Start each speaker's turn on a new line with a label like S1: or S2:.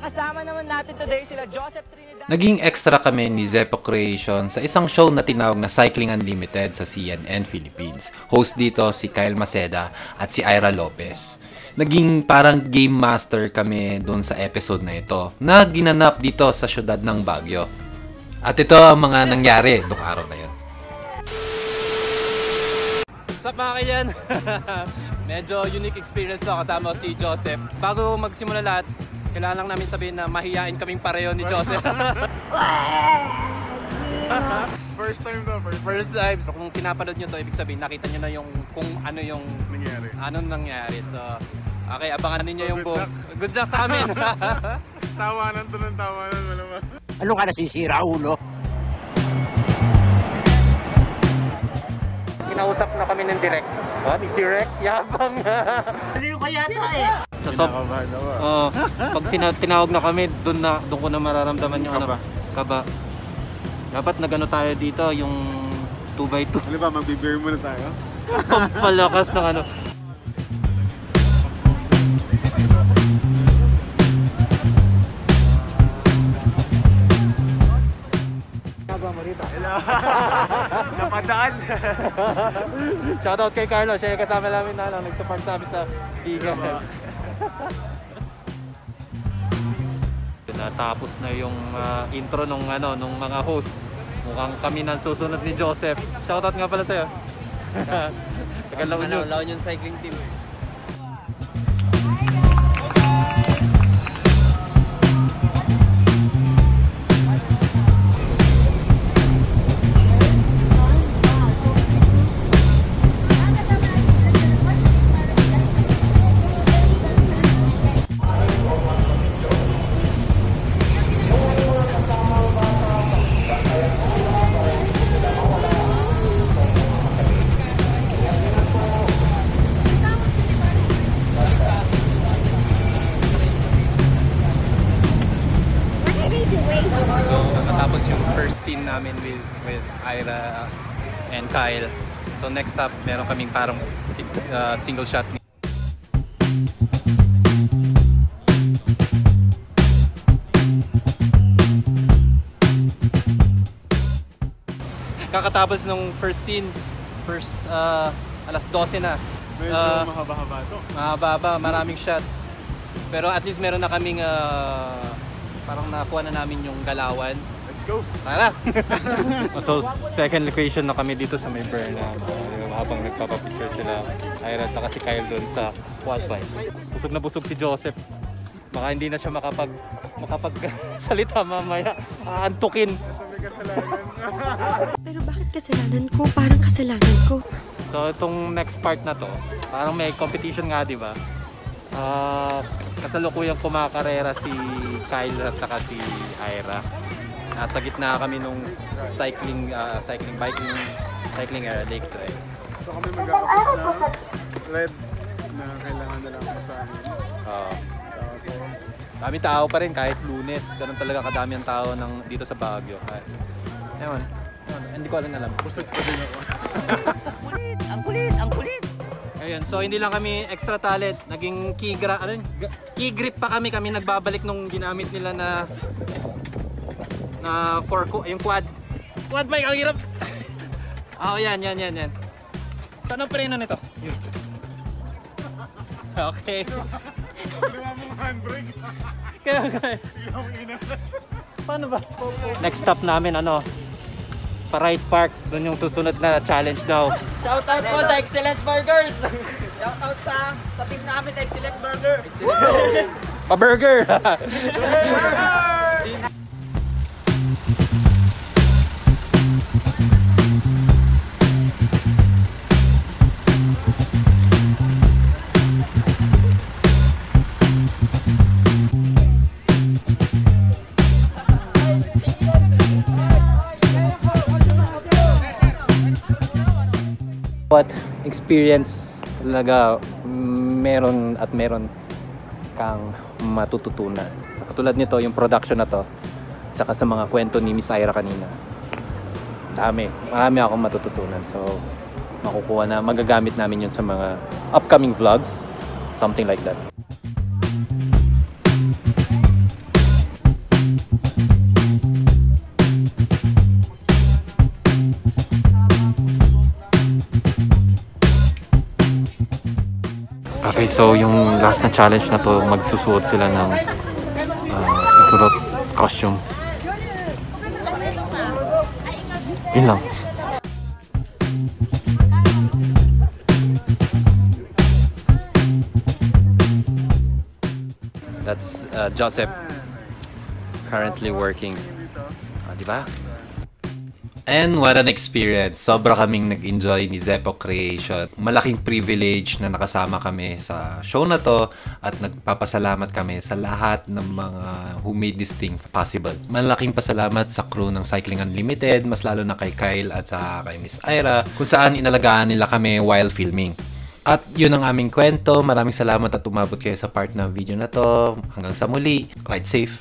S1: kasama naman natin today sila Joseph Trinidad.
S2: Naging extra kami ni Zepo Creation sa isang show na tinawag na Cycling Unlimited sa CNN Philippines. Host dito si Kyle Maceda at si Ira Lopez. Naging parang game master kami doon sa episode na ito na ginanap dito sa syudad ng Baguio. At ito ang mga nangyari noong araw na yun.
S3: What's up mga kailan? Medyo unique experience to kasama si Joseph. Bago magsimula lahat, kailangan lang namin sabihin na mahihain kaming pareho ni Joseph.
S4: First time to,
S3: First time. So kung pinapanood nyo to, ibig sabihin nakita nyo na yung kung ano yung nangyari. So okay, abangan ninyo so, yung buong. Good luck sa amin.
S4: Tawanan to ng tawanan, malamang.
S5: Ano ka nasisira, ulo?
S3: Kinausap na kami ng direct. What? Direct? Yabang.
S1: Aliw ka yata eh.
S4: Kinakabahan ako.
S3: Pag tinawag na kami, doon ko na mararamdaman yung kaba. Dapat nagano tayo dito, yung 2x2.
S4: Ano ba, mag-beer muna tayo?
S3: Palakas ng ano. Hello. Napadaan. Shoutout kay Carlo, siya yung kasama namin na nag-support sa amin sa Bigan. Natapos na yung intro nung mga host. Mukhang kami nang susunod ni Joseph. Shoutout nga pala sa'yo. Tagal La Union Cycling Team. Namin with Ira and Kyle. So next up, meron kaming parang single shot. Kakatapos nung first scene, alas 12 na.
S4: Medyo mahaba-haba to.
S3: Mahaba, maraming shot. Pero at least meron na kaming parang nakuha na namin yung galawan.
S4: Let's go!
S3: Tara! So, second location na kami dito sa may Burnham. Habang nagpapapicture sila, Ira at si Kyle doon sa quad bike. Busog na busog si Joseph. Baka hindi na siya makapagsalita mamaya. Aantukin.
S6: Pero bakit kasalanan ko? Parang kasalanan ko.
S3: So, itong next part na to, parang may competition nga, di ba? Kasalukuyang kumakarera si Kyle at saka si Ira. Nasa gitna kami nung cycling lake to eh.
S4: So kami magkakapit na red na kailangan na lang sa amin.
S3: Dami tao pa rin kahit Lunes. Ganun talaga kadami ang tao dito sa Baguio. Ewan, hindi ko alam.
S4: Busog pa din ako.
S1: Ang kulit!
S3: Ayun, so hindi lang kami extra talent. Naging key grip pa kami nagbabalik nung ginamit nila na yung quad bike, ang hirap. Yan. Saan ang preno nito? Okay.
S4: Ginawa mong handbrake.
S3: Kaya paano ba? Next stop namin Paride Park. Doon yung susunod na challenge daw.
S1: Shoutout po sa Excellent Burgers! Shoutout sa team namin, Excellent Burger!
S3: Pa-burger! What experience talaga meron kang matututunan. Katulad nito, yung production na to, tsaka sa mga kwento ni Miss Ira kanina. Marami akong matututunan. So, magagamit namin yun sa mga upcoming vlogs. Something like that. So yung last na challenge na to, magsusuot sila ng Igorot costume. Yun lang.
S2: That's Joseph currently working. Di ba? And what an experience. Sobra kaming nag-enjoy ni Zepo Creation. Malaking privilege na nakasama kami sa show na to at nagpapasalamat kami sa lahat ng mga who made this thing possible. Malaking pasalamat sa crew ng Cycling Unlimited, mas lalo na kay Kyle at sa kay Miss Ira, kung saan inalagaan nila kami while filming. At yun ang aming kwento. Maraming salamat at umabot kayo sa part ng video na to. Hanggang sa muli. Ride safe.